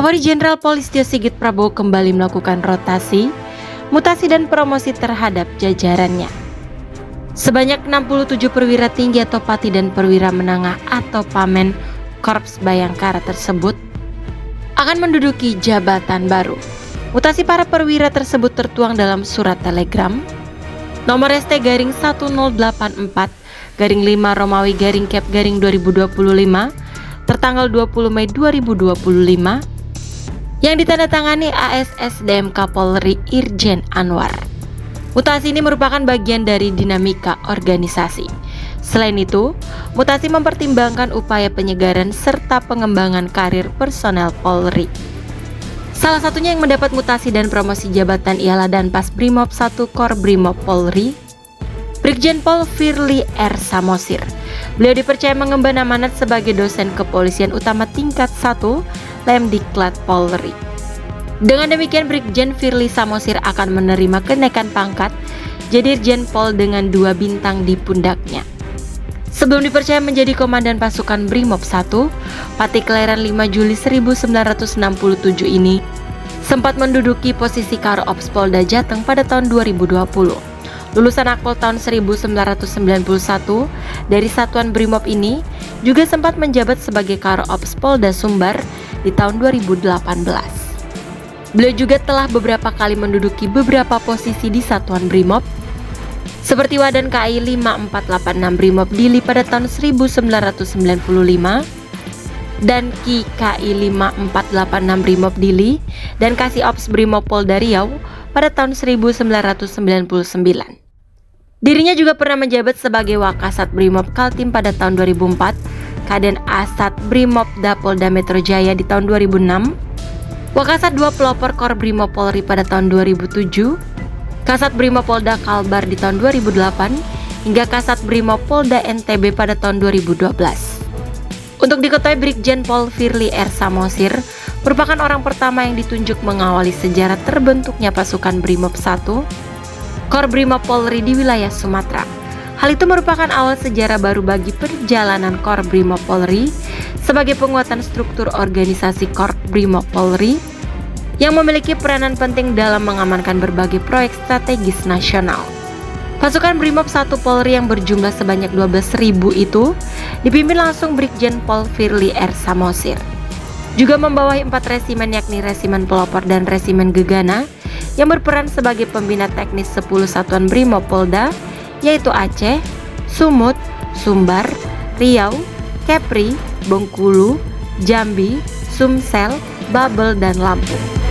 Kapolri Jenderal Polisi Sigit Prabowo kembali melakukan rotasi, mutasi dan promosi terhadap jajarannya. Sebanyak 67 perwira tinggi atau pati dan perwira menengah atau pamen Korps Bayangkara tersebut akan menduduki jabatan baru. Mutasi para perwira tersebut tertuang dalam surat telegram nomor ST-1084-5 Romawi Cap 2025 tertanggal 20 Mei 2025 yang ditandatangani ASSDM Kapolri Irjen Anwar. Mutasi ini merupakan bagian dari dinamika organisasi. Selain itu, mutasi mempertimbangkan upaya penyegaran serta pengembangan karir personel Polri. Salah satunya yang mendapat mutasi dan promosi jabatan ialah Danpas Brimob 1 Kor Brimob Polri, Brigjen Pol Firly R. Samosir. Beliau dipercaya mengemban amanat sebagai dosen kepolisian utama tingkat 1 Lemdiklat Polri. Dengan demikian, Brigjen Firly Samosir akan menerima kenaikan pangkat jadi Irjen Pol dengan 2 bintang di pundaknya. Sebelum dipercaya menjadi Komandan Pasukan Brimob 1, Pati kelahiran 5 Juli 1967 ini sempat menduduki posisi Karo Ops Polda Jateng pada tahun 2020. Lulusan Akpol tahun 1991 dari Satuan Brimob ini juga sempat menjabat sebagai Karo Ops Polda Sumbar di tahun 2018. Beliau juga telah beberapa kali menduduki beberapa posisi di Satuan Brimob, seperti Wadan KI 5486 Brimob Dili pada tahun 1995 dan Ki KI 5486 Brimob Dili dan Kasih Ops Brimob Polda Riau pada tahun 1999. Dirinya juga pernah menjabat sebagai Wakasat Brimob Kaltim pada tahun 2004, Kaden Asat Brimob Polda Metro Jaya di tahun 2006, Wakasat 2 Pelopor Kor Brimob Polri pada tahun 2007, Kasat Brimob Polda Kalbar di tahun 2008, hingga Kasat Brimob Polda NTB pada tahun 2012. Untuk diketahui, Brigjen Pol Firly R. Samosir merupakan orang pertama yang ditunjuk mengawali sejarah terbentuknya pasukan Brimob 1 Kor Brimob Polri di wilayah Sumatera. Hal itu merupakan awal sejarah baru bagi perjalanan Kor Brimob Polri sebagai penguatan struktur organisasi Kor Brimob Polri yang memiliki peranan penting dalam mengamankan berbagai proyek strategis nasional. Pasukan Brimob 1 Polri yang berjumlah sebanyak 12.000 itu dipimpin langsung Brigjen Pol Firly R. Samosir. Juga membawahi 4 resimen yakni Resimen Pelopor dan Resimen Gegana yang berperan sebagai pembina teknis 10 satuan Brimob Polda, yaitu Aceh, Sumut, Sumbar, Riau, Kepri, Bengkulu, Jambi, Sumsel, Babel, dan Lampung.